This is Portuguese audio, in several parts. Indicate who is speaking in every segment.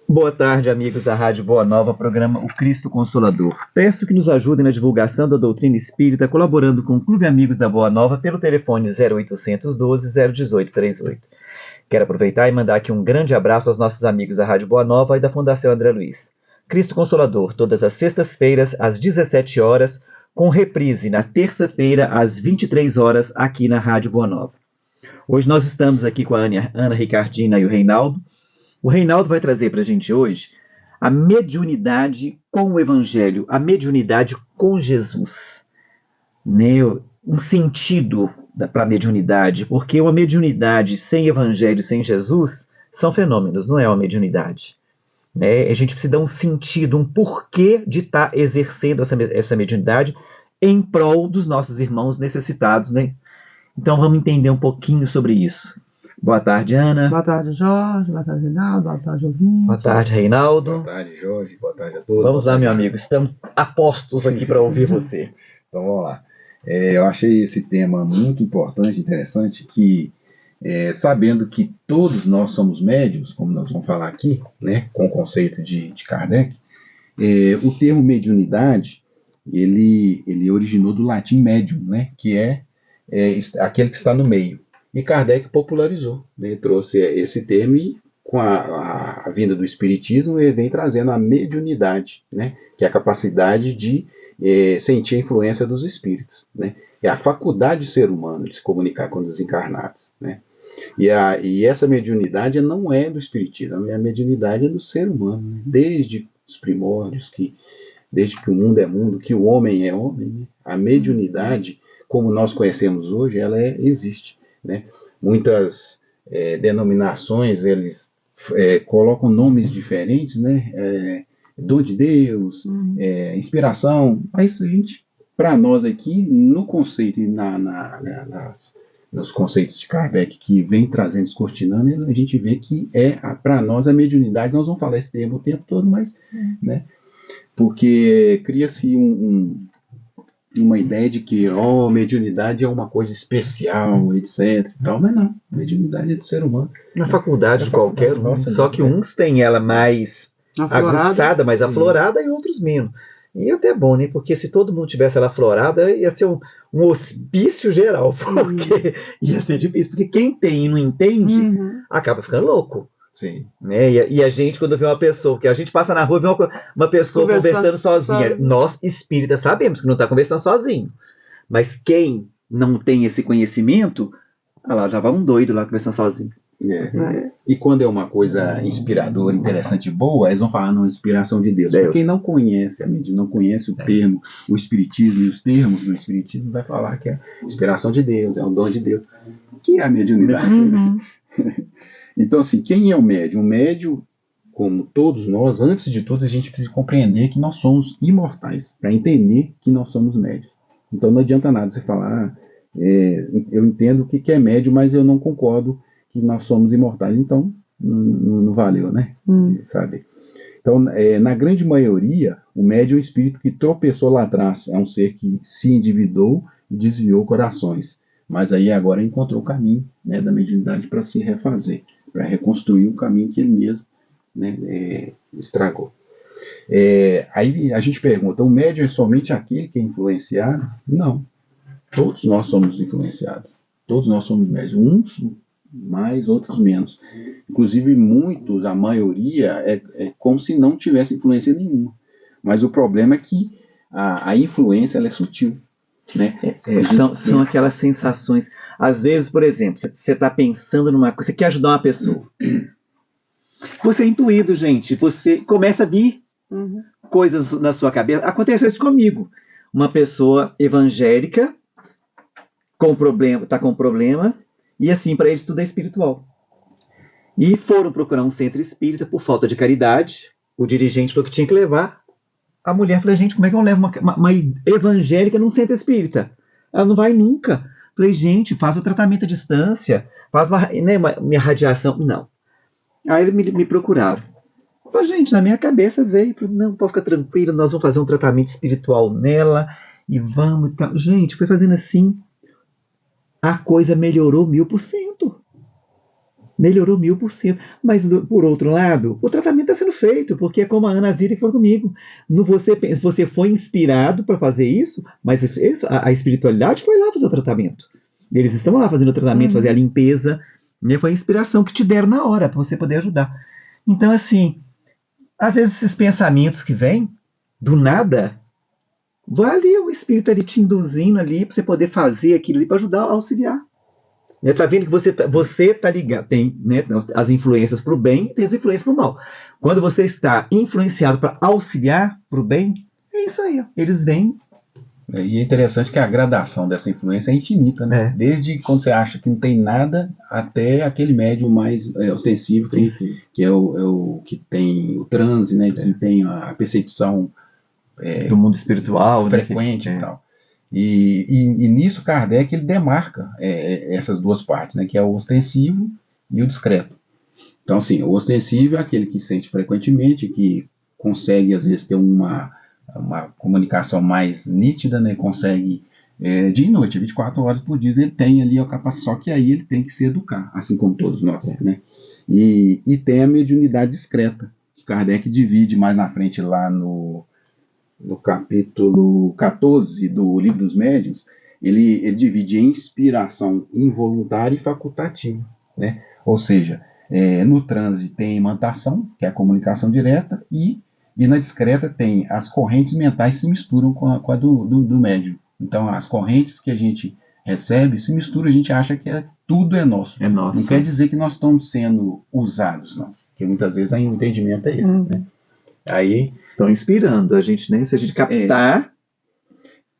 Speaker 1: Boa tarde, amigos da Rádio Boa Nova, programa O Cristo Consolador. Peço que nos ajudem na divulgação da doutrina espírita, colaborando com o Clube Amigos da Boa Nova pelo telefone 0800 12 018 38. Quero aproveitar e mandar aqui um grande abraço aos nossos amigos da Rádio Boa Nova e da Fundação André Luiz. Cristo Consolador, todas as sextas-feiras, às 17 horas, com reprise na terça-feira, às 23 horas, aqui na Rádio Boa Nova. Hoje nós estamos aqui com a Ana Ricardina e o Reinaldo. O Reinaldo vai trazer para a gente hoje a mediunidade com o Evangelho, a mediunidade com Jesus. Né? Um sentido para a mediunidade, porque uma mediunidade sem Evangelho, sem Jesus, são fenômenos, não é uma mediunidade. Né? A gente precisa dar um sentido, um porquê de estar exercendo essa mediunidade em prol dos nossos irmãos necessitados. Né? Então vamos entender um pouquinho sobre isso. Boa tarde, Ana.
Speaker 2: Boa tarde, Jorge. Boa tarde, Reinaldo. Boa tarde, ouvinte.
Speaker 1: Boa tarde, Reinaldo.
Speaker 3: Boa tarde, Jorge. Boa tarde a todos.
Speaker 1: Vamos lá, meu amigo. Estamos apostos aqui para ouvir você.
Speaker 3: Então, vamos lá. Eu achei esse tema muito importante, interessante, que sabendo que todos nós somos médiuns, como nós vamos falar aqui, né, com o conceito de Kardec, o termo mediunidade, ele originou do latim medium, né, que é aquele que está no meio. E Kardec popularizou, né, trouxe esse termo e com a vinda do Espiritismo ele vem trazendo a mediunidade, né, que é a capacidade de sentir a influência dos espíritos. Né, é a faculdade do ser humano de se comunicar com os desencarnados. Né, e essa mediunidade não é do Espiritismo, a mediunidade é do ser humano, né, desde os primórdios, desde que o mundo é mundo, que o homem é homem. Né, a mediunidade, como nós conhecemos hoje, ela existe. Né? Muitas denominações eles colocam nomes diferentes, né? Dom de Deus, inspiração, mas para nós aqui, no conceito e nos conceitos de Kardec que vem trazendo, descortinando, a gente vê que para nós a mediunidade, nós vamos falar esse termo o tempo todo, mas né? Porque cria-se uma ideia de que mediunidade é uma coisa especial, etc. E tal, mas não, mediunidade é do ser humano.
Speaker 1: Na faculdade de qualquer um, só que uns têm ela mais aguçada, mais aflorada, e outros menos. E até é bom, né? Porque se todo mundo tivesse ela aflorada, ia ser um hospício geral, porque ia ser difícil. Porque quem tem e não entende, acaba ficando louco.
Speaker 3: Sim.
Speaker 1: Né? E a gente, quando vê uma pessoa, que a gente passa na rua e vê uma pessoa conversando sozinha, nós espíritas sabemos que não está conversando sozinho, mas quem não tem esse conhecimento, lá já vai um doido lá conversando sozinho.
Speaker 3: E quando é uma coisa inspiradora, interessante e boa, eles vão falar não, inspiração de Deus. Porque quem não conhece a mente, não conhece o termo, o espiritismo e os termos do espiritismo, vai falar que é inspiração de Deus, é um dom de Deus. Que é a mediunidade? Então, assim, quem é o médium? O médium, como todos nós, antes de tudo, a gente precisa compreender que nós somos imortais, para entender que nós somos médios. Então, não adianta nada você falar, eu entendo o que é médium, mas eu não concordo que nós somos imortais. Então, não valeu, né? Sabe? Então, na grande maioria, o médium é um espírito que tropeçou lá atrás, é um ser que se endividou e desviou corações. Mas aí agora encontrou o caminho, né, da mediunidade para se refazer, para reconstruir o caminho que ele mesmo, né, estragou. Aí a gente pergunta, o médium é somente aquele que é influenciado? Não. Todos nós somos influenciados. Todos nós somos médiums. Uns mais, outros menos. Inclusive muitos, a maioria, é como se não tivesse influência nenhuma. Mas o problema é que a influência ela é sutil. Né?
Speaker 1: São aquelas sensações. Às vezes, por exemplo, você está pensando numa coisa, você quer ajudar uma pessoa. Você é intuído, gente. Você começa a vir coisas na sua cabeça. Aconteceu isso comigo. Uma pessoa evangélica está com um problema, e assim, para eles tudo é espiritual. E foram procurar um centro espírita por falta de caridade. O dirigente falou que tinha que levar. A mulher falou, gente, como é que eu levo uma evangélica num centro espírita? Ela não vai nunca. Falei, gente, faz o tratamento à distância, faz minha radiação. Não. Aí eles me procuraram. Falei, gente, na minha cabeça veio, não, pode ficar tranquilo, nós vamos fazer um tratamento espiritual nela, e vamos e tal. Gente, foi fazendo assim, a coisa melhorou 1000%. Melhorou 1000%. Mas, por outro lado, o tratamento está sendo feito, porque é como a Ana Zira que falou comigo. Você foi inspirado para fazer isso, mas a espiritualidade foi lá fazer o tratamento. Eles estão lá fazendo o tratamento, fazer a limpeza. Né? Foi a inspiração que te deram na hora, para você poder ajudar. Então, assim, às vezes esses pensamentos que vêm, do nada, vai ali o espírito ali te induzindo ali, para você poder fazer aquilo ali, para ajudar a auxiliar. Tá vendo que você tá ligado, tem, né, as influências para o bem e tem as influências para o mal. Quando você está influenciado para auxiliar para o bem, é isso aí, ó. Eles vêm.
Speaker 3: E é interessante que a gradação dessa influência é infinita, né? Desde quando você acha que não tem nada até aquele médium mais ostensivo, que é o que tem o transe, né? Que tem a percepção
Speaker 1: do mundo espiritual,
Speaker 3: frequente, né? E tal. E nisso Kardec ele demarca essas duas partes, né, que é o ostensivo e o discreto. Então, assim, o ostensivo é aquele que sente frequentemente, que consegue, às vezes, ter uma comunicação mais nítida, né, consegue, dia e noite, 24 horas por dia, ele tem ali a capacidade, só que aí ele tem que se educar, assim como todos nós, né? E tem a mediunidade discreta, que Kardec divide mais na frente lá no capítulo 14 do Livro dos Médiuns, ele divide em inspiração involuntária e facultativa, né? Ou seja, no transe tem a imantação, que é a comunicação direta, e na discreta tem as correntes mentais que se misturam com a do médium. Então, as correntes que a gente recebe se misturam, a gente acha que tudo é nosso.
Speaker 1: É nosso.
Speaker 3: Não quer dizer que nós estamos sendo usados, não. Porque muitas vezes o entendimento é esse, né? Aí
Speaker 1: estão inspirando a gente, né? Se a gente captar.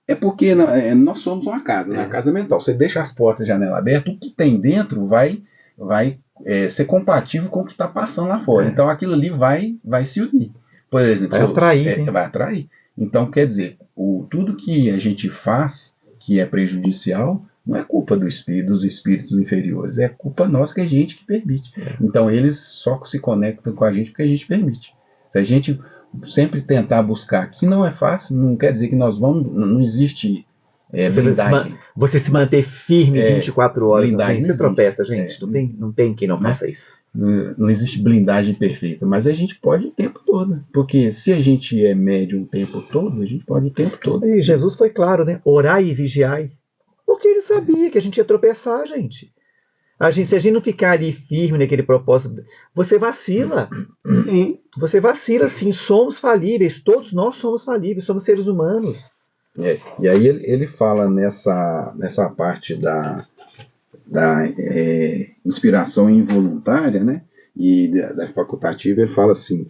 Speaker 3: É porque nós somos uma casa, uma casa mental. Você deixa as portas e a janela abertas, o que tem dentro vai ser compatível com o que está passando lá fora. Então aquilo ali vai se unir. Por exemplo, vai atrair. Então, quer dizer, tudo que a gente faz que é prejudicial não é culpa dos espíritos inferiores, é culpa nossa que a gente que permite. Então eles só se conectam com a gente porque a gente permite. Se a gente sempre tentar buscar, que não é fácil, não quer dizer que nós vamos, não existe blindagem.
Speaker 1: Você se manter firme 24 horas,
Speaker 3: blindagem,
Speaker 1: você tropeça, gente. Não tem quem não faça isso.
Speaker 3: Não existe blindagem perfeita, mas a gente pode o tempo todo. Porque se a gente é médium o tempo todo, a gente pode o tempo todo.
Speaker 1: E Jesus foi claro, né? Orai e vigiai. Porque ele sabia que a gente ia tropeçar, gente. Se a gente não ficar ali firme naquele propósito, você vacila.
Speaker 2: Sim.
Speaker 1: Você vacila, sim. Somos falíveis. Todos nós somos falíveis. Somos seres humanos.
Speaker 3: E aí ele fala nessa parte da inspiração involuntária, né? E da facultativa, ele fala assim: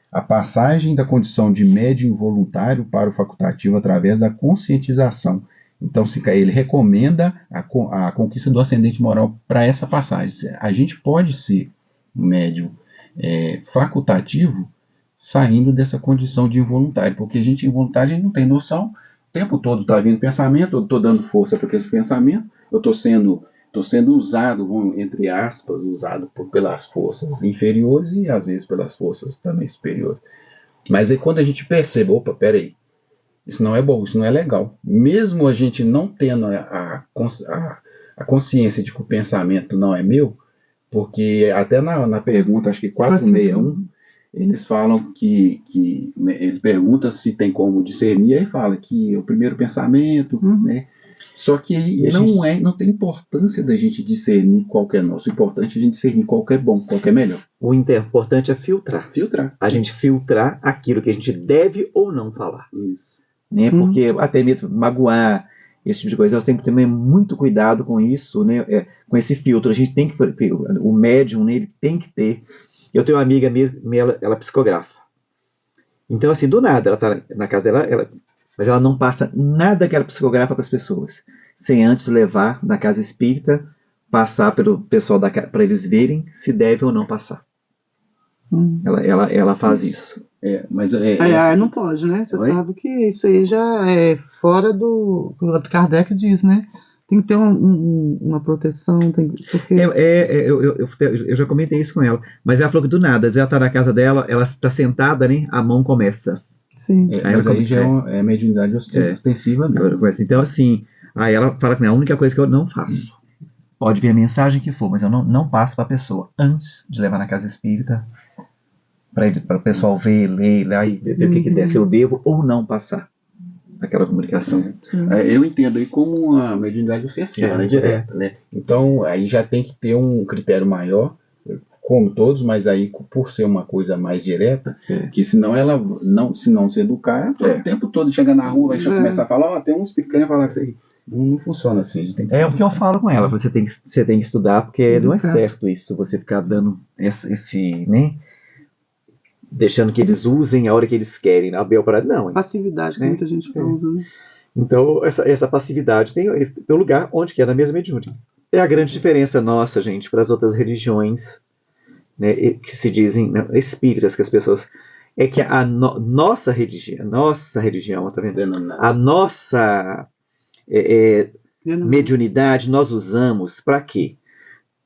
Speaker 3: a passagem da condição de médium involuntário para o facultativo através da conscientização. Então, ele recomenda a conquista do ascendente moral para essa passagem. A gente pode ser um médium facultativo saindo dessa condição de involuntário, porque a gente involuntário a gente não tem noção, o tempo todo está vindo pensamento, eu estou dando força para esse pensamento, eu estou sendo usado, entre aspas, usado pelas forças inferiores e às vezes pelas forças também superiores. Mas aí quando a gente percebe, opa, peraí, isso não é bom, isso não é legal. Mesmo a gente não tendo a consciência de que o pensamento não é meu, porque até na pergunta, acho que 461, eles falam que ele pergunta se tem como discernir, aí fala que é o primeiro pensamento, né? Só que não tem importância da gente discernir qual que é nosso. O importante é a gente discernir qual que é bom, qual que é melhor.
Speaker 1: O importante é filtrar. A gente filtrar aquilo que a gente deve ou não falar.
Speaker 3: Isso.
Speaker 1: Né? Porque até mesmo magoar, esse tipo de coisa, nós temos que ter muito cuidado com isso, né? Com esse filtro. A gente tem que, o médium, né, ele tem que ter. Eu tenho uma amiga mesmo, ela psicografa. Então, assim, do nada, ela está na casa dela, mas ela não passa nada que ela psicografa para as pessoas, sem antes levar na casa espírita, passar pelo pessoal da casa, para eles verem se deve ou não passar. Ela faz isso.
Speaker 3: Mas
Speaker 2: não pode, né? Você sabe que isso aí já é fora do que o Kardec diz, né? Tem que ter uma proteção. Porque...
Speaker 1: Eu já comentei isso com ela. Mas ela falou que do nada, ela está na casa dela, ela está sentada, né? A mão começa.
Speaker 2: Sim.
Speaker 3: Mas aí já é mediunidade ostensiva mesmo.
Speaker 1: Então, assim, aí ela fala que é a única coisa que eu não faço. pode vir a mensagem que for, mas eu não passo para a pessoa antes de levar na casa espírita, para o pessoal ver, ler lá e ver o que der, se eu devo ou não passar aquela comunicação.
Speaker 3: Eu entendo aí como uma mediunidade ostensiva, né, direta, né? Então, aí já tem que ter um critério maior, como todos, mas aí por ser uma coisa mais direta, que senão ela, se não se educar, o tempo todo chega na rua, aí já começa a falar, tem uns picanha falar que isso aí. Não funciona assim, a gente tem que
Speaker 1: o que eu falo com ela, você tem que estudar, porque não é certo isso, você ficar dando esse né, deixando que eles usem a hora que eles querem, a Bel para não.
Speaker 2: Passividade que muita gente usa, né?
Speaker 1: Então, essa passividade tem o lugar onde que é na mesma mediúnica. É a grande diferença nossa, gente, para as outras religiões, né, que se dizem espíritas, que as pessoas... É que a nossa religião, tá vendo? A nossa mediunidade nós usamos para quê?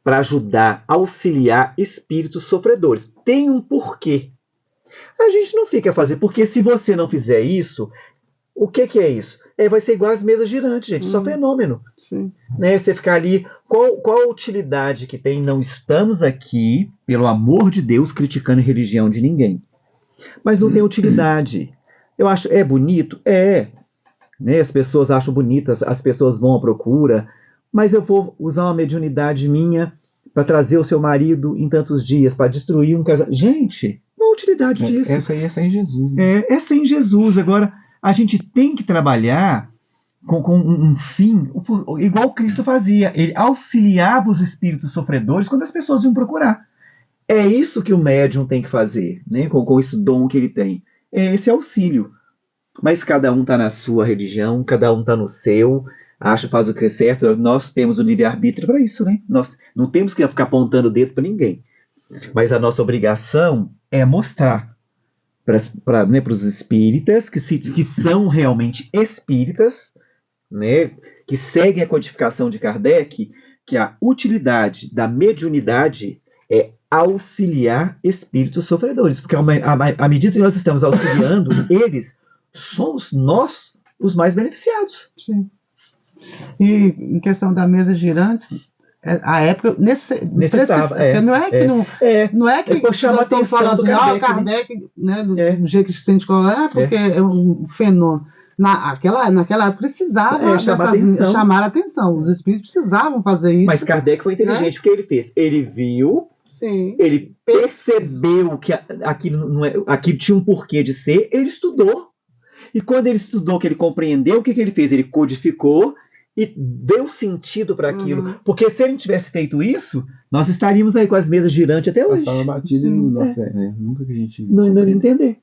Speaker 1: Para ajudar, auxiliar espíritos sofredores. Tem um porquê. A gente não fica fazendo, porque se você não fizer isso, o que é isso? Vai ser igual as mesas girantes, gente, só fenômeno.
Speaker 2: Sim.
Speaker 1: Né? Você ficar ali, qual a utilidade que tem? Não estamos aqui, pelo amor de Deus, criticando a religião de ninguém. Mas não tem utilidade. Eu acho, bonito? Né? As pessoas acham bonito, as pessoas vão à procura, mas eu vou usar uma mediunidade minha para trazer o seu marido em tantos dias, para destruir um casamento. Gente, qual a utilidade disso?
Speaker 3: Essa aí é sem Jesus. Né?
Speaker 1: É sem Jesus. Agora, a gente tem que trabalhar com um fim, igual Cristo fazia. Ele auxiliava os espíritos sofredores quando as pessoas iam procurar. É isso que o médium tem que fazer, né? com esse dom que ele tem. É esse auxílio. Mas cada um está na sua religião, cada um está no seu, faz o que é certo. Nós temos o livre-arbítrio para isso, né? Nós não temos que ficar apontando o dedo para ninguém. Mas a nossa obrigação é mostrar para os espíritas, que são realmente espíritas, né? Que seguem a codificação de Kardec, que a utilidade da mediunidade é auxiliar espíritos sofredores. Porque à medida que nós estamos auxiliando eles, somos nós os mais beneficiados.
Speaker 2: Sim. E em questão da mesa girante, a época
Speaker 1: necessitava.
Speaker 2: Não é que
Speaker 1: nós estamos falando
Speaker 2: assim, Kardec, né, do jeito que se sente colocar, porque é um fenômeno. Naquela época precisava chamar a atenção. Os espíritos precisavam fazer isso.
Speaker 1: Mas Kardec foi inteligente. O que ele fez? Ele viu, ele percebeu que aquilo tinha um porquê de ser, ele estudou. E quando ele estudou, que ele compreendeu, o que ele fez? Ele codificou e deu sentido para aquilo. Porque se ele não tivesse feito isso, nós estaríamos aí com as mesas girantes até hoje.
Speaker 3: Passava batido no nosso, nunca que a gente...
Speaker 1: Não entender.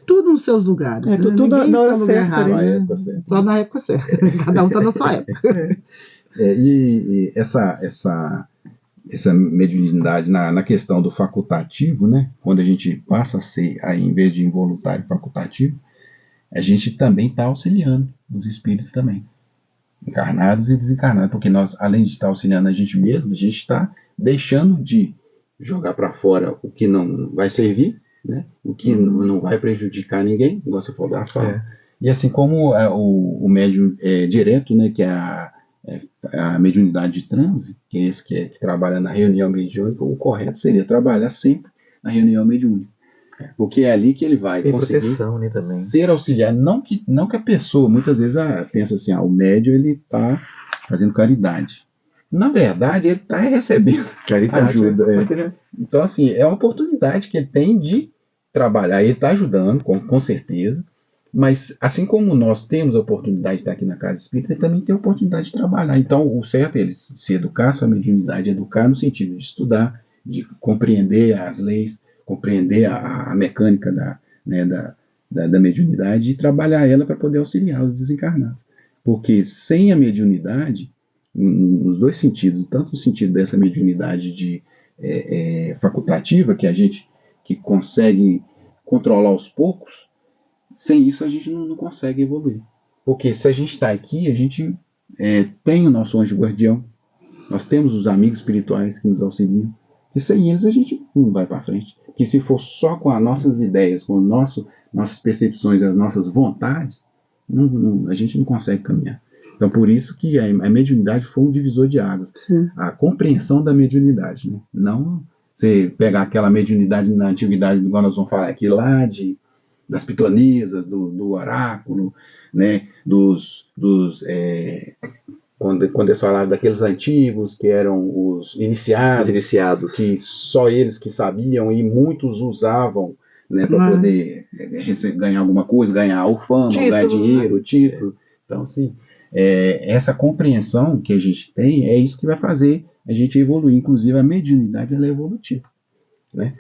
Speaker 2: Tudo nos seus lugares.
Speaker 1: Tudo na hora certa.
Speaker 2: Só na época certa. Cada um está na sua época.
Speaker 3: E essa mediunidade na questão do facultativo, né? Quando a gente passa a ser, aí, em vez de involuntário, facultativo, a gente também está auxiliando os espíritos também, encarnados e desencarnados, porque nós, além de estar auxiliando a gente mesmo, a gente está deixando de jogar para fora o que não vai servir, né? O que não vai prejudicar ninguém, igual você falou da fala. E assim como o médium direto, né, que é a mediunidade de transe, que é esse que trabalha na reunião mediúnica, o correto seria trabalhar sempre na reunião mediúnica. Porque é ali que ele vai conseguir
Speaker 1: proteção, né, também.
Speaker 3: Ser auxiliar. Não que a pessoa, muitas vezes, pensa assim, o médium ele está fazendo caridade. Na verdade, ele está recebendo ajuda. Então, assim, é uma oportunidade que ele tem de trabalhar. Ele está ajudando, com certeza. Mas, assim como nós temos a oportunidade de estar aqui na Casa Espírita, ele também tem a oportunidade de trabalhar. Então, o certo é ele se educar, sua mediunidade, educar no sentido de estudar, de compreender as leis, compreender a mecânica da mediunidade e trabalhar ela para poder auxiliar os desencarnados. Porque sem a mediunidade, nos dois sentidos, tanto no sentido dessa mediunidade facultativa, que a gente que consegue controlar aos poucos, sem isso a gente não consegue evoluir. Porque se a gente está aqui, a gente tem o nosso anjo guardião, nós temos os amigos espirituais que nos auxiliam, e sem eles a gente não vai para frente. Que se for só com as nossas ideias, com nossas percepções, as nossas vontades, a gente não consegue caminhar. Então, por isso que a mediunidade foi um divisor de águas. A compreensão da mediunidade, né? Não você pegar aquela mediunidade na antiguidade, igual nós vamos falar aqui, lá das pitonisas, do oráculo, né? Quando eles falavam daqueles antigos que eram os iniciados, que só eles que sabiam e muitos usavam, né, para poder ganhar alguma coisa, ganhar o fama, ganhar dinheiro, o título. Então, assim, essa compreensão que a gente tem é isso que vai fazer a gente evoluir. Inclusive, a mediunidade ela é evolutiva, né?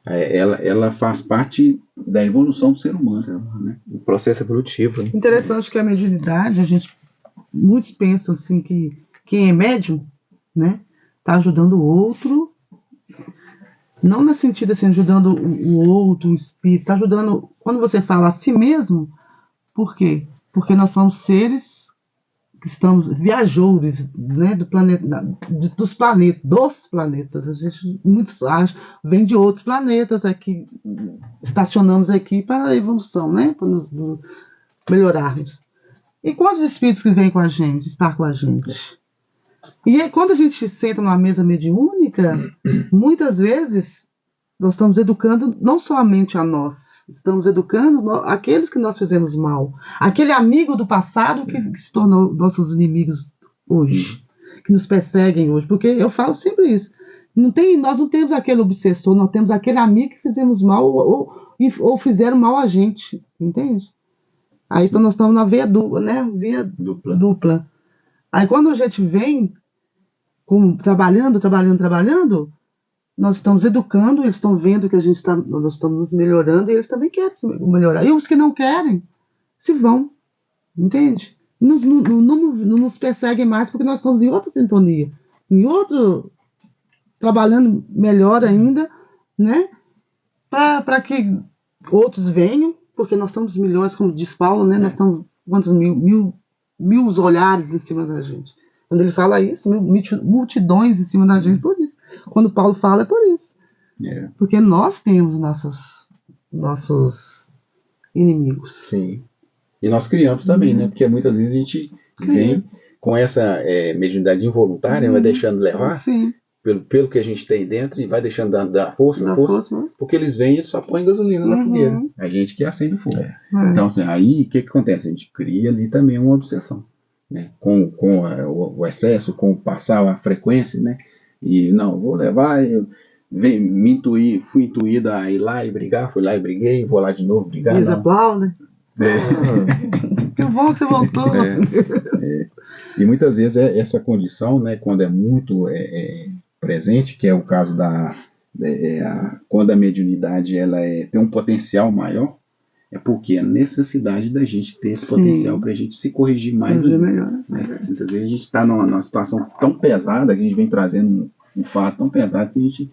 Speaker 3: Ela faz parte da evolução do ser humano, né? O processo evolutivo. Né?
Speaker 2: Interessante que a mediunidade, muitos pensam assim que quem é médium, né, está ajudando o outro, não no sentido assim, ajudando o outro, o espírito, está ajudando, quando você fala a si mesmo, por quê? Porque nós somos seres que estamos viajores, né, do planeta, dos planetas. A gente, muitos acham, vem de outros planetas aqui, estacionamos aqui para a evolução, né, para nos melhorarmos. E quantos espíritos que vêm com a gente, estar com a gente? E aí, quando a gente senta numa mesa mediúnica, muitas vezes nós estamos educando não somente a nós, estamos educando aqueles que nós fizemos mal, aquele amigo do passado que se tornou nossos inimigos hoje, que nos perseguem hoje, porque eu falo sempre isso, nós não temos aquele obsessor, nós temos aquele amigo que fizemos mal ou fizeram mal a gente, entende? Aí então nós estamos na via dupla, né? Via dupla. Aí quando a gente vem trabalhando, nós estamos educando, eles estão vendo que nós estamos nos melhorando e eles também querem se melhorar. E os que não querem, se vão. Entende? Não nos perseguem mais porque nós estamos em outra sintonia. Trabalhando melhor ainda, né? Para que outros venham, porque nós somos milhões, como diz Paulo, né? Nós estamos quantos mil olhares em cima da gente. Quando ele fala isso, multidões em cima da gente, por isso. Quando Paulo fala, é por isso. Porque nós temos nossos inimigos.
Speaker 3: Sim. E nós criamos também, né? Porque muitas vezes a gente vem com essa mediunidade involuntária, vai deixando levar.
Speaker 2: Sim.
Speaker 3: Pelo que a gente tem dentro e vai deixando dar força, porque eles vêm e só põem gasolina na fogueira. A gente que acende o fogo. Então, assim, aí o que acontece? A gente cria ali também uma obsessão, né? Com o excesso, com passar a frequência, né? E não, vou levar, fui intuído a ir lá e brigar, fui lá e briguei, vou lá de novo brigar.
Speaker 2: Eles aplaudem. Que bom que você voltou.
Speaker 3: E muitas vezes essa condição, né, quando é muito presente, que é o caso quando a mediunidade ela tem um potencial maior, é porque a necessidade da gente ter esse potencial para a gente se corrigir mais ainda, né? Muitas vezes a gente está numa situação tão pesada, que a gente vem trazendo um fato tão pesado, que a gente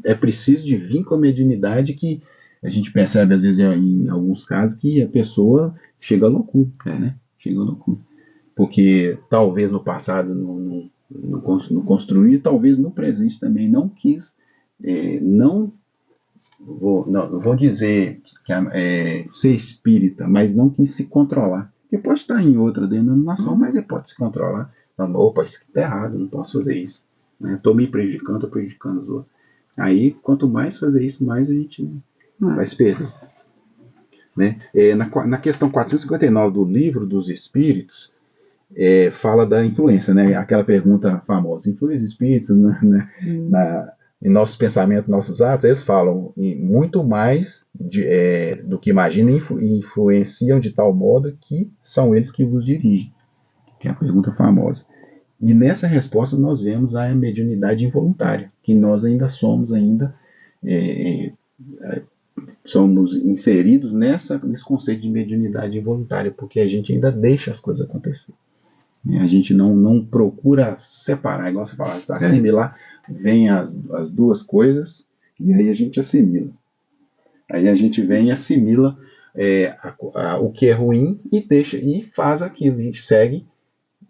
Speaker 3: é preciso de vir com a mediunidade, que a gente percebe às vezes em alguns casos que a pessoa chega à loucura, né? Chega à loucura. Porque talvez no passado não construiu, talvez no presente também não quis, não vou dizer que ser espírita, mas não quis se controlar. Porque pode estar em outra denominação, mas ele pode se controlar. Então, opa, isso aqui está errado, não posso fazer isso. Estou me prejudicando, estou prejudicando os outros. Aí, quanto mais fazer isso, mais a gente vai se perder. Né? Na questão 459 do Livro dos Espíritos, fala da influência, né? Aquela pergunta famosa: influem os espíritos em nossos pensamentos, nossos atos? Eles falam muito mais do que imaginam, influenciam de tal modo que são eles que vos dirigem, que é a pergunta famosa. E nessa resposta nós vemos a mediunidade involuntária, que nós ainda somos somos inseridos nesse conceito de mediunidade involuntária, porque a gente ainda deixa as coisas acontecer. A gente não procura separar, igual você fala, assimilar, vem as duas coisas e aí a gente assimila. Aí a gente vem e assimila o que é ruim e faz aquilo, a gente segue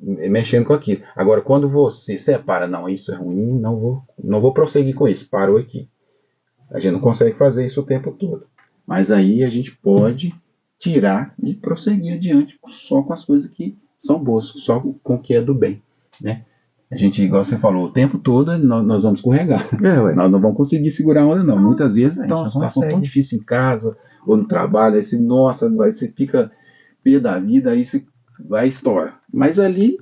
Speaker 3: mexendo com aquilo. Agora, quando você separa, não, isso é ruim, não vou prosseguir com isso, parou aqui. A gente não consegue fazer isso o tempo todo. Mas aí a gente pode tirar e prosseguir adiante só com as coisas que são boas, só com o que é do bem, né? A gente, igual você falou, o tempo todo nós vamos escorregar. Nós não vamos conseguir segurar a onda, não. Muitas vezes está uma situação tão difícil em casa ou no trabalho, aí você, nossa, você fica pé da vida, aí você vai estourar. Mas ali,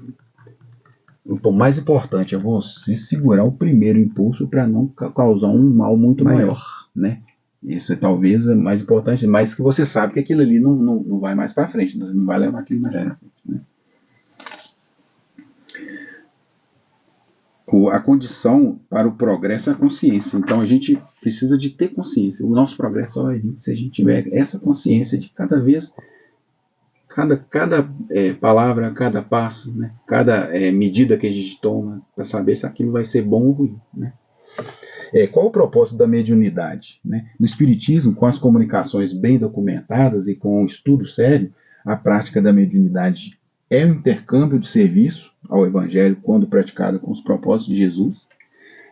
Speaker 3: o mais importante é você segurar o primeiro impulso para não causar um mal muito maior, né? Isso é talvez o mais importante, mas que você sabe que aquilo ali não vai mais para frente, não vai levar aquilo mais para frente, né? A condição para o progresso é a consciência. Então a gente precisa de ter consciência. O nosso progresso só vai vir se a gente tiver essa consciência de cada vez, cada palavra, cada passo, né? Cada medida que a gente toma para saber se aquilo vai ser bom ou ruim, né? Qual o propósito da mediunidade, né? No Espiritismo, com as comunicações bem documentadas e com um estudo sério, a prática da mediunidade é um intercâmbio de serviço ao Evangelho quando praticada com os propósitos de Jesus.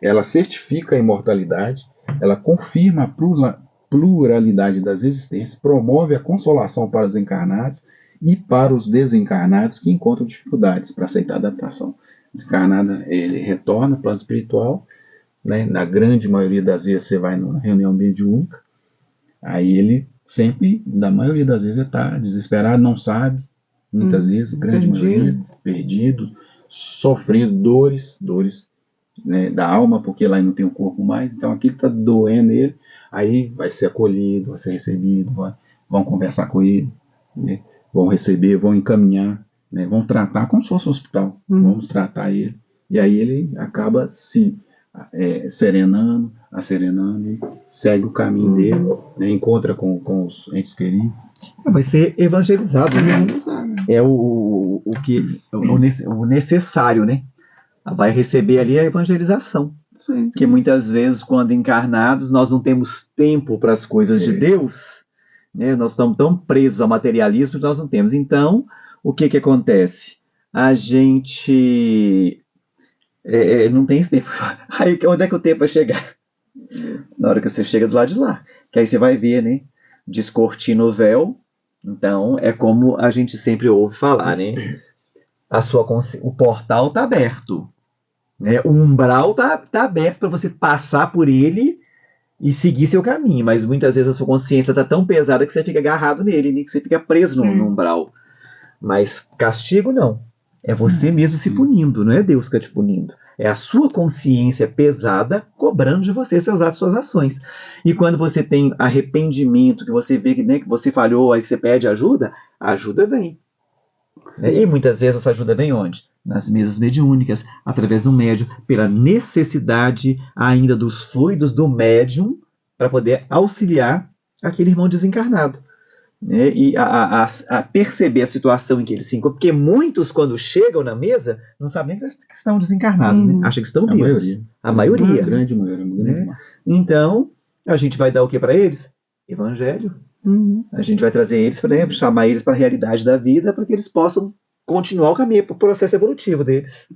Speaker 3: Ela certifica a imortalidade, ela confirma a pluralidade das existências, promove a consolação para os encarnados e para os desencarnados que encontram dificuldades para aceitar a adaptação. Desencarnada, ele retorna ao plano espiritual, né? Na grande maioria das vezes você vai numa reunião mediúnica, aí ele sempre, na maioria das vezes, está desesperado, não sabe, muitas vezes, grande maioria, perdido, sofrendo dores, né, da alma, porque lá não tem o corpo mais, então aquilo está doendo ele, aí vai ser acolhido, vai ser recebido, vão conversar com ele, né, vão receber, vão encaminhar, né, vão tratar como se fosse um hospital, vamos tratar ele, e aí ele acaba se serenando, segue o caminho dele, né, encontra com os entes queridos.
Speaker 1: Vai ser evangelizado, né? É o necessário, né? Vai receber ali a evangelização. Sim. Porque muitas vezes, quando encarnados, nós não temos tempo para as coisas de Deus, né? Nós estamos tão presos ao materialismo que nós não temos. Então, o que acontece? A gente não tem esse tempo. Aí, onde é que o tempo vai chegar? Na hora que você chega do lado de lá. Que aí você vai ver, né? Descortina o véu. Então, é como a gente sempre ouve falar, né? O portal está aberto, né? O umbral tá aberto para você passar por ele e seguir seu caminho, mas muitas vezes a sua consciência está tão pesada que você fica agarrado nele, né? Que você fica preso no umbral. Mas castigo não. É você mesmo se punindo, não é Deus que está te punindo. É a sua consciência pesada cobrando de você seus atos, suas ações. E quando você tem arrependimento, que você vê que, né, que você falhou, aí que você pede ajuda, a ajuda vem. E muitas vezes essa ajuda vem onde? Nas mesas mediúnicas, através do médium, pela necessidade ainda dos fluidos do médium para poder auxiliar aquele irmão desencarnado. E a perceber a situação em que eles se encontram, porque muitos, quando chegam na mesa, não sabem que estão desencarnados, né? Acham que estão vivos. A maioria. A grande maioria. Né? Então, a gente vai dar o que para eles? Evangelho. A gente vai trazer eles, chamar eles para a realidade da vida, para que eles possam continuar o caminho, para o processo evolutivo deles.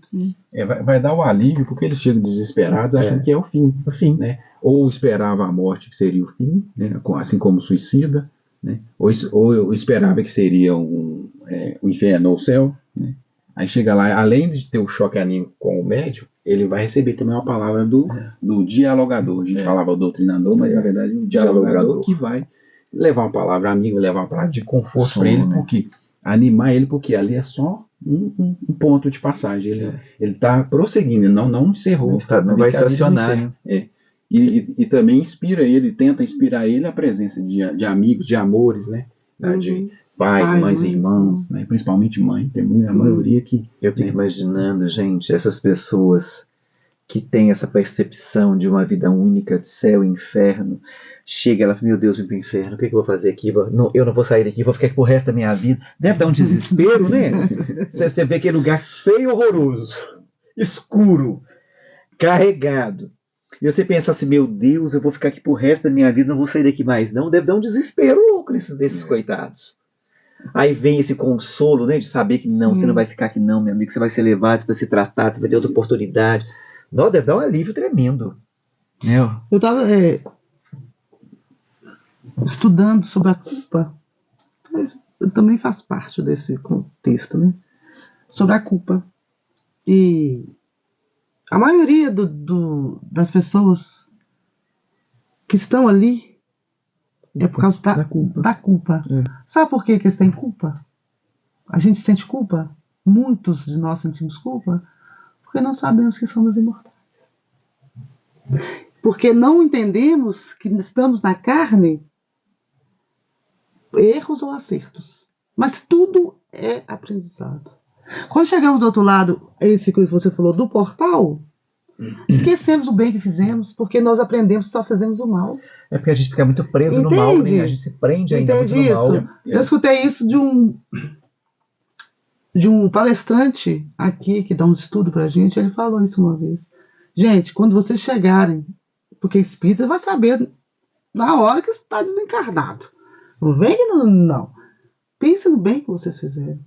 Speaker 3: Vai dar o alívio, porque eles chegam desesperados, achando que é o fim. Né? Ou esperava a morte, que seria o fim, né? Assim como o suicida. Né? Ou esperava que seria o inferno ou o céu, né? Aí chega lá, além de ter o choque anímico com o médium, ele vai receber também uma palavra do dialogador. A gente falava o doutrinador, mas na verdade o dialogador que vai levar uma palavra amiga, levar uma palavra de conforto para ele, porque animar ele, porque ali é só um ponto de passagem. Ele está prosseguindo, não encerrou.
Speaker 1: Não vai estacionar.
Speaker 3: E também inspira ele, tenta inspirar ele a presença de amigos, de amores, né? De pais, mães e irmãos, né? Principalmente mãe. Tem a maioria que...
Speaker 1: Eu fico imaginando, gente, essas pessoas que têm essa percepção de uma vida única, de céu e inferno, chega ela fala, meu Deus, vim para o inferno, o que eu vou fazer aqui? Eu não vou sair daqui, vou ficar aqui pro resto da minha vida. Deve dar um desespero, né? Você vê aquele lugar feio, horroroso, escuro, carregado. E você pensa assim, meu Deus, eu vou ficar aqui pro resto da minha vida, não vou sair daqui mais não. Deve dar um desespero louco desses coitados. Aí vem esse consolo, né, de saber que não, você não vai ficar aqui não, meu amigo, você vai ser levado, você vai ser tratado, você vai ter outra oportunidade. Não, deve dar um alívio tremendo.
Speaker 2: Eu estava estudando sobre a culpa, mas eu também faço parte desse contexto, né? sobre a culpa. E a maioria das pessoas que estão ali é por causa
Speaker 1: Da culpa.
Speaker 2: da culpa.
Speaker 1: É.
Speaker 2: Sabe por que eles têm culpa? A gente sente culpa? Muitos de nós sentimos culpa porque não sabemos que somos imortais. Porque não entendemos que estamos na carne, erros ou acertos. Mas tudo é aprendizado. Quando chegamos do outro lado, esse que você falou do portal, esquecemos o bem que fizemos, porque nós aprendemos que só fizemos o mal.
Speaker 1: É porque a gente fica muito preso no mal, né? A gente se prende ainda muito no mal.
Speaker 2: Eu escutei isso de um palestrante aqui que dá um estudo pra gente. Ele falou isso uma vez. Gente, quando vocês chegarem, porque espírita vai saber na hora que está desencarnado. Não vem que não. Pense no bem que vocês fizeram.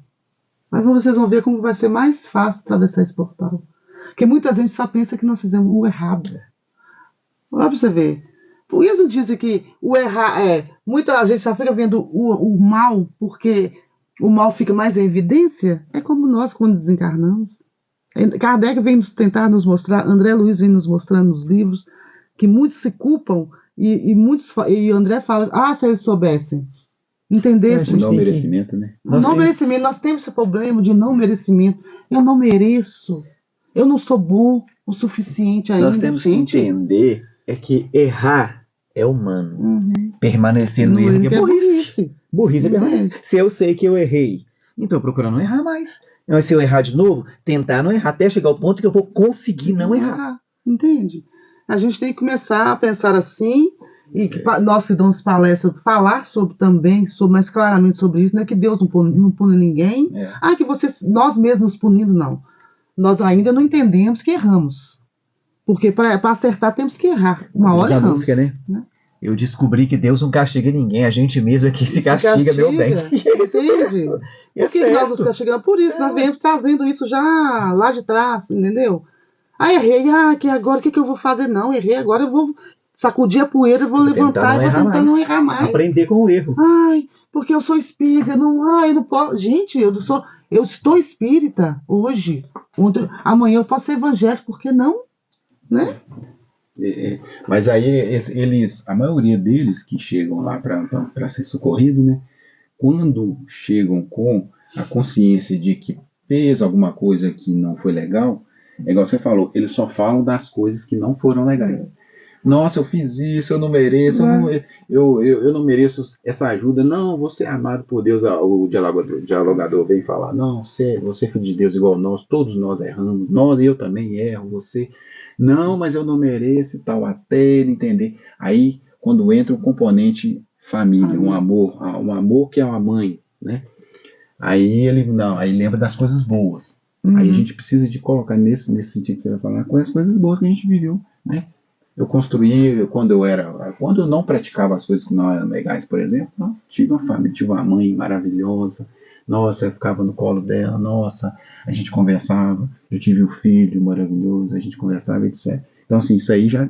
Speaker 2: Mas vocês vão ver como vai ser mais fácil atravessar esse portal. Porque muita gente só pensa que nós fizemos o errado. Olha pra você ver. Por isso dizem que o errar muita gente só fica vendo o mal, porque o mal fica mais em evidência. É como nós quando desencarnamos. Kardec vem tentar nos mostrar, André Luiz vem nos mostrando nos livros, que muitos se culpam e André fala, se eles soubessem, entendessem.
Speaker 3: Não merecimento, né?
Speaker 2: Não merecimento, nós temos esse problema de não merecimento. Eu não mereço, eu não sou bom o suficiente ainda.
Speaker 1: Nós temos que entender que errar é humano. Permanecer no erro é burrice. Burrice é permanecer. Se eu sei que eu errei, então eu procuro não errar mais. Mas se eu errar de novo, tentar não errar até chegar ao ponto que eu vou conseguir não errar.
Speaker 2: Entende? A gente tem que começar a pensar assim, e que nós que damos palestra, falar mais claramente sobre isso, não é que Deus não pune ninguém. Que nós mesmos punindo, não. Nós ainda não entendemos que erramos. Porque para acertar temos que errar. Uma hora erramos.
Speaker 1: Música, né? Eu descobri que Deus não castiga ninguém, a gente mesmo é que se castiga, meu bem.
Speaker 2: Entende? Por que nós nos castigamos? Por isso, nós viemos trazendo isso já lá de trás, entendeu? Errei, que agora o que eu vou fazer? Não, errei, agora eu vou sacudir a poeira, vou levantar e vou tentar não errar mais.
Speaker 1: Aprender com o erro.
Speaker 2: Porque eu sou espírita, eu não posso. Gente, eu estou espírita hoje. Amanhã eu posso ser evangélico, por que não? Né?
Speaker 3: Mas aí a maioria deles que chegam lá para ser socorrido, né? Quando chegam com a consciência de que fez alguma coisa que não foi legal, é igual você falou, eles só falam das coisas que não foram legais. Nossa, eu fiz isso, eu não mereço, eu não mereço essa ajuda. Não, você é amado por Deus. O dialogador vem falar, não, você é filho de Deus igual nós, todos nós erramos, eu também erro, você... Não, mas eu não mereço e tal, até ele entender. Aí, quando entra o componente família, um amor que é uma mãe, né? Aí ele lembra das coisas boas. Aí a gente precisa de colocar nesse sentido que você vai falar, com as coisas boas que a gente viveu, né? Eu construí, quando eu não praticava as coisas que não eram legais, por exemplo, tive uma família, tive uma mãe maravilhosa. Nossa, eu ficava no colo dela, nossa, a gente conversava, eu tive um filho maravilhoso, a gente conversava, etc. Então, assim, isso aí já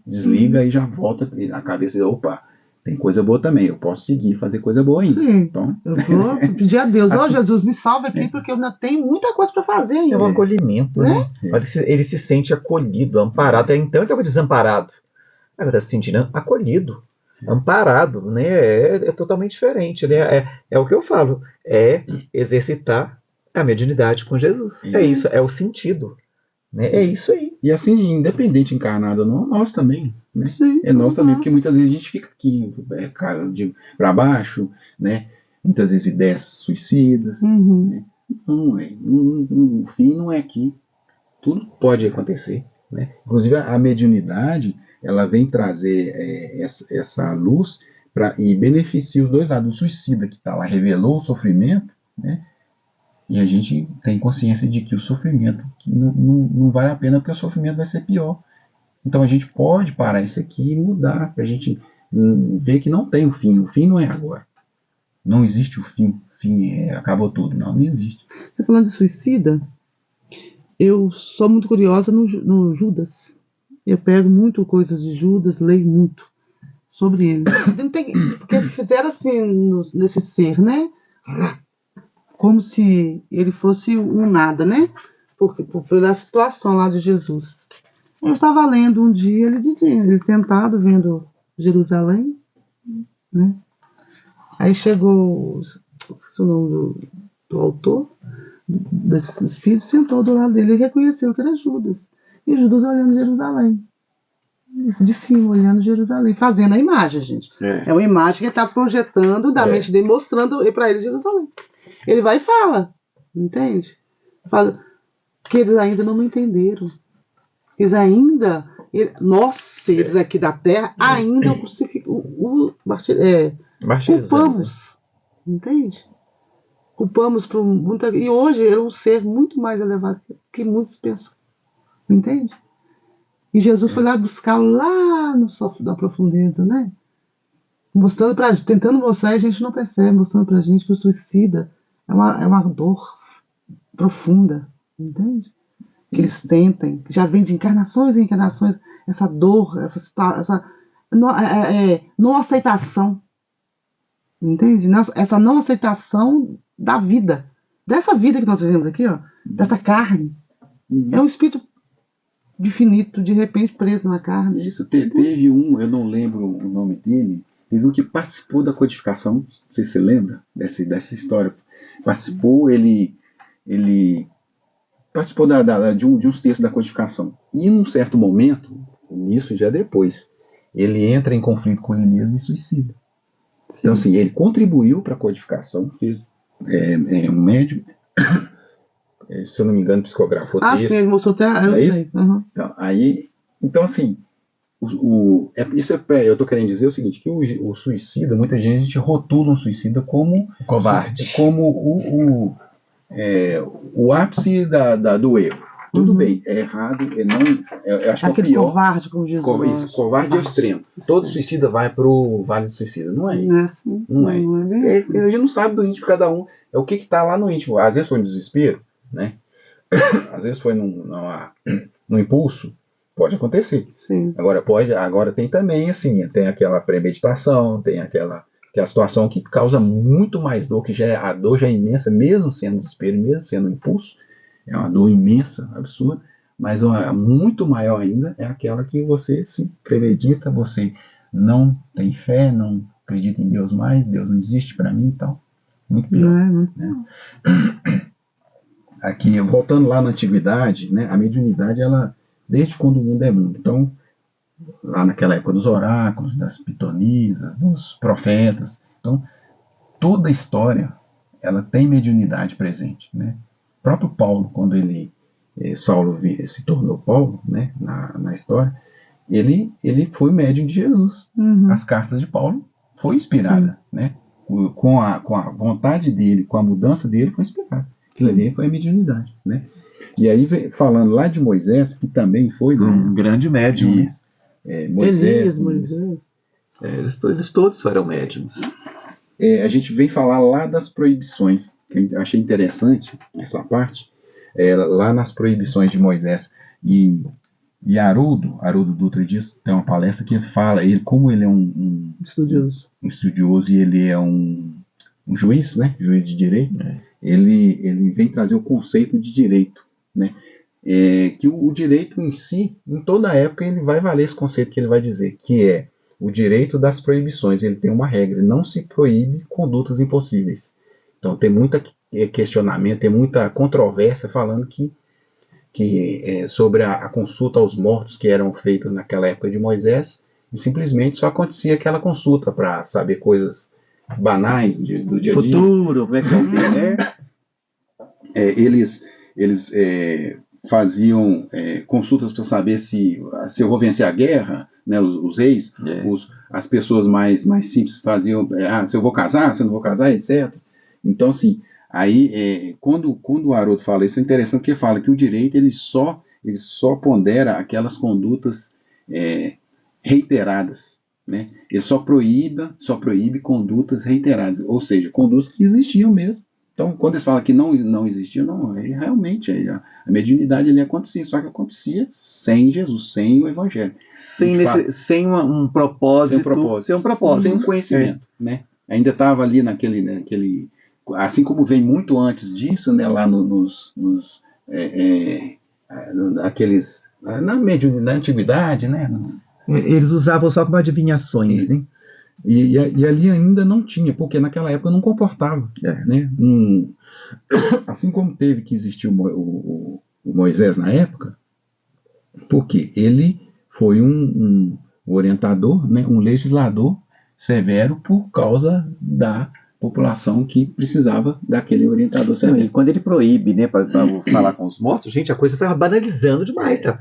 Speaker 3: desliga e já volta a cabeça e opa, tem coisa boa também, eu posso seguir, fazer coisa boa ainda.
Speaker 2: Sim,
Speaker 3: então,
Speaker 2: eu vou pedir a Deus,
Speaker 3: assim,
Speaker 2: Jesus, me salve aqui, porque eu ainda tenho muita coisa para fazer ainda.
Speaker 1: É um acolhimento, né? Ele se sente acolhido, amparado, até então ele estava desamparado. Agora está se sentindo acolhido, amparado, né? É totalmente diferente, né? É o que eu falo, é exercitar a mediunidade com Jesus. É isso, é o sentido, né? É isso aí.
Speaker 3: E assim, independente encarnado ou não, nós também, né?
Speaker 2: Sim,
Speaker 3: nós também, porque muitas vezes a gente fica aqui, cara, para baixo, né? Muitas vezes ideias suicidas, né? Não, o fim não é aqui. Tudo pode acontecer, né? Inclusive a mediunidade, ela vem trazer essa luz e beneficia os dois lados. O suicida que está lá revelou o sofrimento, né? E a gente tem consciência de que o sofrimento não vale a pena, porque o sofrimento vai ser pior. Então a gente pode parar isso aqui e mudar, para a gente ver que não tem o fim. O fim não é agora. Não existe o fim. O fim acabou tudo. Não existe.
Speaker 2: Você falando de suicida, eu sou muito curiosa no Judas. Eu pego muito coisas de Judas, leio muito sobre ele. Porque fizeram assim nesse ser, né? como se ele fosse um nada, né? Pela situação lá de Jesus. Eu estava lendo um dia, ele dizendo, ele sentado vendo Jerusalém, né? Aí chegou, esqueci o nome do autor desses espíritos, sentou do lado dele e reconheceu que era Judas. E Judas olhando Jerusalém. Isso de cima, olhando Jerusalém, fazendo a imagem, gente. É uma imagem que ele está projetando da mente dele, mostrando para ele Jerusalém. Ele vai e fala, entende? Fala que eles ainda não me entenderam. Eles ainda, eles aqui da terra, ainda culpamos, entende? Culpamos por muita. E hoje ele é um ser muito mais elevado que muitos pensam, entende? E Jesus foi lá buscar lá no sofá da profundeza, né? Tentando mostrar, e a gente não percebe, mostrando pra gente que o suicida é uma dor profunda, entende? Que eles tentem, que já vem de encarnações e encarnações, essa dor, essa não aceitação, entende? Essa não aceitação da vida, dessa vida que nós vivemos aqui, ó, dessa carne. É um espírito infinito, de repente preso na carne.
Speaker 3: Isso, teve um, eu não lembro o nome dele, teve um que participou da codificação, não sei se você lembra dessa história. Participou, ele participou de uns textos da codificação. E num certo momento, nisso já depois, ele entra em conflito com ele mesmo e suicida. Sim. Então, assim, ele contribuiu para a codificação, fez um médium, se eu não me engano, psicografou texto.
Speaker 2: Sim, ele mostrou até. Eu sei. Uhum.
Speaker 3: Então, assim, eu estou querendo dizer o seguinte, que o suicida, muita gente rotula um suicida como
Speaker 1: covarde,
Speaker 3: como o ápice do erro. Tudo bem, é errado, eu acho que é o pior.
Speaker 2: Covarde, como Jesus.
Speaker 3: Isso, covarde ao extremo. Todo suicida vai pro Vale do Suicida. Não é isso.
Speaker 2: Não é assim.
Speaker 3: Não é.
Speaker 2: Assim.
Speaker 3: A gente não sabe do íntimo de cada um. É o que está lá no íntimo. Às vezes foi no desespero, né? Às vezes foi no impulso. Pode acontecer.
Speaker 2: Sim.
Speaker 3: Agora tem também, assim, tem aquela premeditação, tem aquela situação que causa muito mais dor, que a dor já é imensa, mesmo sendo desespero, mesmo sendo impulso. É uma dor imensa, absurda, mas muito maior ainda é aquela que você se premedita, você não tem fé, não acredita em Deus mais, Deus não existe para mim e tal. Muito pior. Né? Aqui, voltando lá na antiguidade, né, a mediunidade, ela, desde quando o mundo é mundo. Então, lá naquela época dos oráculos, das pitonisas, dos profetas, então, toda a história, ela tem mediunidade presente, né? O próprio Paulo, quando Saulo se tornou Paulo, né, na história, ele foi médium de Jesus.
Speaker 2: Uhum.
Speaker 3: As cartas de Paulo foi inspirada, né? Com a vontade dele, com a mudança dele, foi inspirada. Aquilo ali foi a mediunidade, né? E aí, falando lá de Moisés, que também foi
Speaker 1: um grande médium.
Speaker 3: Isso. Moisés.
Speaker 1: Eles todos foram médiums.
Speaker 3: A gente vem falar lá das proibições, que eu achei interessante essa parte, lá nas proibições de Moisés. E Haroldo Dutra Dias tem uma palestra que fala, como ele é um estudioso e ele é um juiz, né, juiz de direito, ele vem trazer o conceito de direito, né, que o direito em si, em toda época, ele vai valer esse conceito que ele vai dizer, que é o direito das proibições. Ele tem uma regra, não se proíbe condutas impossíveis. Então tem muito questionamento, tem muita controvérsia falando que sobre a consulta aos mortos que eram feitas naquela época de Moisés, e simplesmente só acontecia aquela consulta para saber coisas banais do dia a dia.
Speaker 1: Futuro, como é que vai ser?
Speaker 3: Eles faziam consultas para saber se eu vou vencer a guerra, né, os reis, as pessoas mais simples faziam se eu vou casar, se eu não vou casar, etc. Então, assim, aí quando o Haroldo fala isso, é interessante porque fala que o direito ele só pondera aquelas condutas reiteradas, né? Ele só proíbe condutas reiteradas, ou seja, condutas que existiam mesmo. Então, quando eles falam que não existia, realmente a mediunidade ali acontecia, só que acontecia sem Jesus, sem o Evangelho.
Speaker 1: Sem um propósito.
Speaker 3: Sem um conhecimento. Né? Ainda estava ali naquele assim como vem muito antes disso, né, lá aqueles na antiguidade, né?
Speaker 1: Eles usavam só como adivinhações,
Speaker 3: Isso.
Speaker 1: né?
Speaker 3: E ali ainda não tinha, porque naquela época não comportava, né? Assim como teve que existir o Moisés na época, porque ele foi um orientador, né, um legislador severo por causa da população que precisava daquele orientador
Speaker 1: Não, e
Speaker 3: severo.
Speaker 1: quando ele proíbe, né, para falar com os mortos, gente, a coisa estava banalizando demais, tá?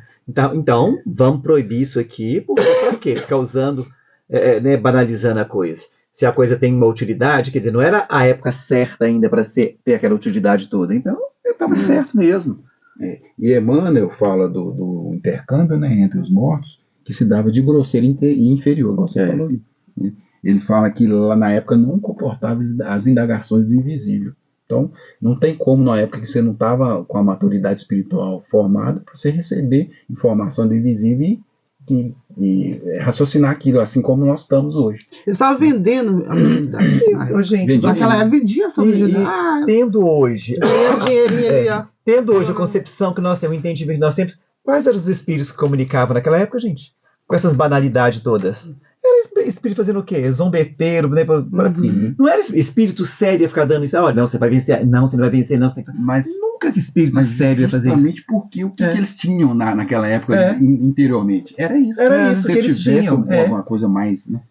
Speaker 1: Então, vamos proibir isso aqui, porque pra quê? Ficar usando, né, banalizando a coisa. Se a coisa tem uma utilidade, quer dizer, não era a época certa ainda para ter aquela utilidade toda. Então, estava certo mesmo.
Speaker 3: E Emmanuel fala do intercâmbio, né, entre os mortos, que se dava de grosseiro e inferior, igual você falou aí, né? Ele fala que lá na época não comportava as indagações do invisível. Então, não tem como, na época que você não estava com a maturidade espiritual formada, para você receber informação do invisível e raciocinar aquilo, assim como nós estamos hoje.
Speaker 2: Eles estavam vendendo a mediunidade.
Speaker 1: Gente,
Speaker 2: Naquela época vendia essa mediunidade.
Speaker 1: Tendo hoje,
Speaker 2: Ganhando dinheirinho ali, ó.
Speaker 1: tendo hoje a concepção que nós temos, o entendimento que nós temos, quais eram os espíritos que comunicavam naquela época, gente? Com essas banalidades todas. Era espírito fazendo o quê? Zombeteiro, né? Não era espírito sério ia ficar dando isso. Olha, não, você vai vencer. Não, você não vai vencer, não. Mas nunca que espírito sério ia fazer isso.
Speaker 3: Justamente porque o que eles tinham naquela época interiormente? Era isso.
Speaker 1: Era isso
Speaker 3: Se
Speaker 1: que eles
Speaker 3: tivesse
Speaker 1: tinham.
Speaker 3: alguma coisa mais, né?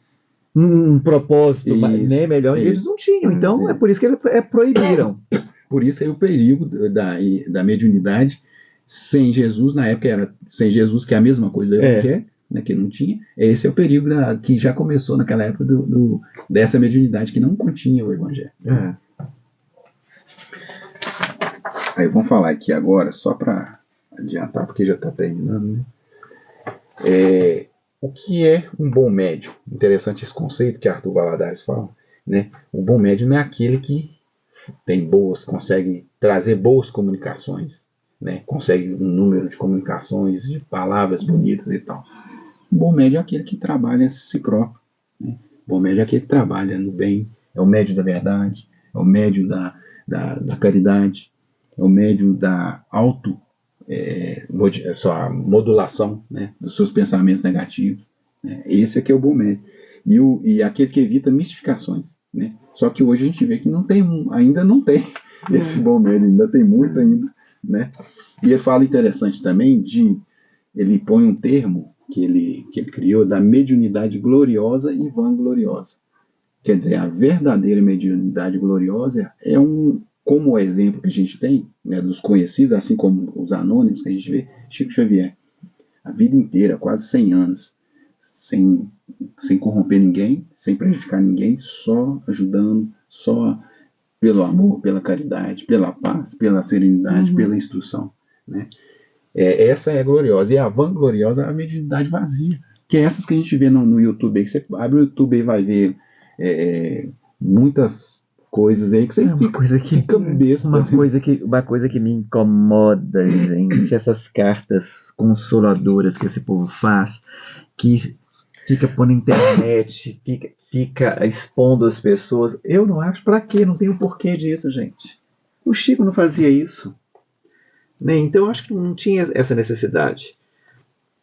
Speaker 1: Um propósito, né, melhor,
Speaker 3: isso.
Speaker 1: eles não tinham. Então, é por isso que eles proibiram.
Speaker 3: Por isso aí o perigo da mediunidade sem Jesus, na época era sem Jesus, que é a mesma coisa do Evangelho, né, que não tinha. Esse é o perigo que já começou naquela época dessa mediunidade que não continha o Evangelho. Aí vamos falar aqui agora, só para adiantar, porque já está terminando, né? O que é um bom médium? Interessante esse conceito que Arthur Valadares fala, né? Um bom médium não é aquele que consegue trazer boas comunicações, né? Consegue um número de comunicações, de palavras bonitas e tal. Um bom médium é aquele que trabalha a si próprio, né? Um bom médium é aquele que trabalha no bem, é o médium da verdade, é o médium da caridade, é o médium da sua modulação, né, dos seus pensamentos negativos, né? Esse aqui é o bom médium. E aquele que evita mistificações, né? Só que hoje a gente vê que ainda não tem esse bom médium, ainda tem muito ainda, né? E ele fala interessante também ele põe um termo que ele criou da mediunidade gloriosa e vangloriosa. Quer dizer, a verdadeira mediunidade gloriosa como o exemplo que a gente tem, né, dos conhecidos, assim como os anônimos que a gente vê, Chico Xavier, a vida inteira, quase 100 anos, sem corromper ninguém, sem prejudicar ninguém, só ajudando, só pelo amor, pela caridade, pela paz, pela serenidade, pela instrução, né? Essa é a gloriosa. E a vangloriosa é a mediunidade vazia, que é essas que a gente vê no YouTube aí, que você abre o YouTube e vai ver muitas coisas aí que você fica besta.
Speaker 1: Uma coisa que me incomoda, gente, essas cartas consoladoras que esse povo faz, que fica pondo na internet, fica expondo as pessoas. Eu não acho, pra quê? Não tem o porquê disso, gente. O Chico não fazia isso, né? Então eu acho que não tinha essa necessidade.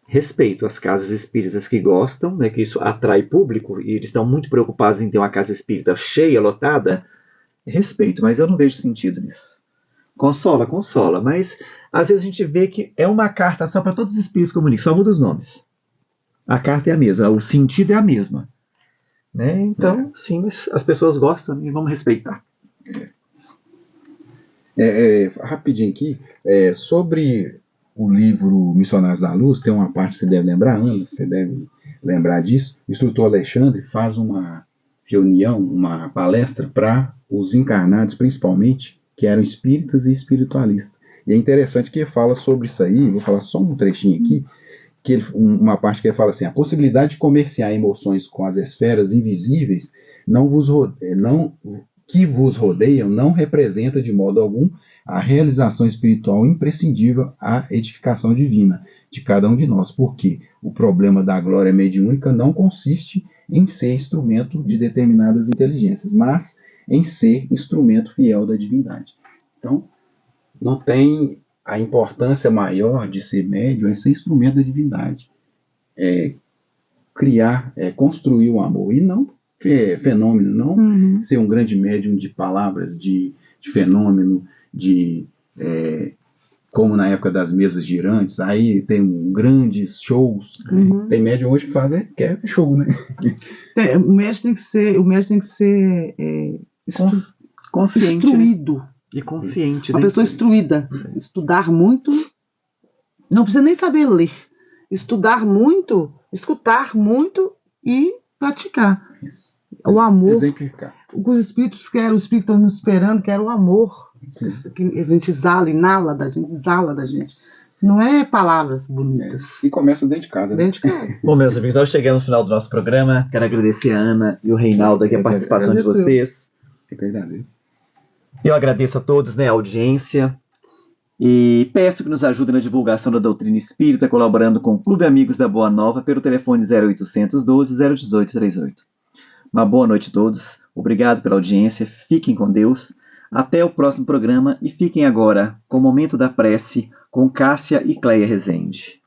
Speaker 1: Respeito às casas espíritas que gostam, né, que isso atrai público, e eles estão muito preocupados em ter uma casa espírita cheia, lotada. Respeito, mas eu não vejo sentido nisso. Consola, mas às vezes a gente vê que é uma carta só para todos os espíritos que comunicam, só muda os nomes. A carta é a mesma, o sentido é a mesma, né? Então, sim, as pessoas gostam e vamos respeitar.
Speaker 3: Rapidinho aqui, sobre o livro Missionários da Luz, tem uma parte que você deve lembrar, Ana, você deve lembrar disso. O instrutor Alexandre faz uma reunião, uma palestra para os encarnados, principalmente, que eram espíritas e espiritualistas. E é interessante que ele fala sobre isso aí, vou falar só um trechinho aqui, uma parte que ele fala assim: a possibilidade de comerciar emoções com as esferas invisíveis que vos rodeiam não representa de modo algum a realização espiritual imprescindível à edificação divina de cada um de nós, porque o problema da glória mediúnica não consiste em ser instrumento de determinadas inteligências, mas em ser instrumento fiel da divindade. Então, não tem a importância maior de ser médium, é ser instrumento da divindade. Criar, construir o amor, e não fenômeno, não ser um grande médium de palavras, de fenômeno, como na época das mesas girantes, aí tem grandes shows, tem médium hoje que faz quer show, né?
Speaker 2: O médium tem que ser
Speaker 1: Consciente,
Speaker 2: instruído.
Speaker 1: né? E consciente.
Speaker 2: Uma pessoa instruída. Estudar muito, não precisa nem saber ler. Estudar muito, escutar muito e praticar.
Speaker 3: Isso.
Speaker 2: O amor.
Speaker 3: Exemplificar.
Speaker 2: O que os espíritos querem, o espírito está nos esperando, quer o amor. Que a gente inala da gente. Não é palavras bonitas.
Speaker 3: E começa dentro de casa, né?
Speaker 2: Dentro de casa.
Speaker 1: Bom, meus amigos, nós chegamos no final do nosso programa. Quero agradecer a Ana e o Reinaldo aqui a participação de vocês. Eu agradeço a todos, né, a audiência. E peço que nos ajudem na divulgação da doutrina espírita, colaborando com o Clube Amigos da Boa Nova pelo telefone 0800 12 018 38. Uma boa noite a todos. Obrigado pela audiência. Fiquem com Deus. Até o próximo programa e fiquem agora com o Momento da Prece com Cássia e Cleia Rezende.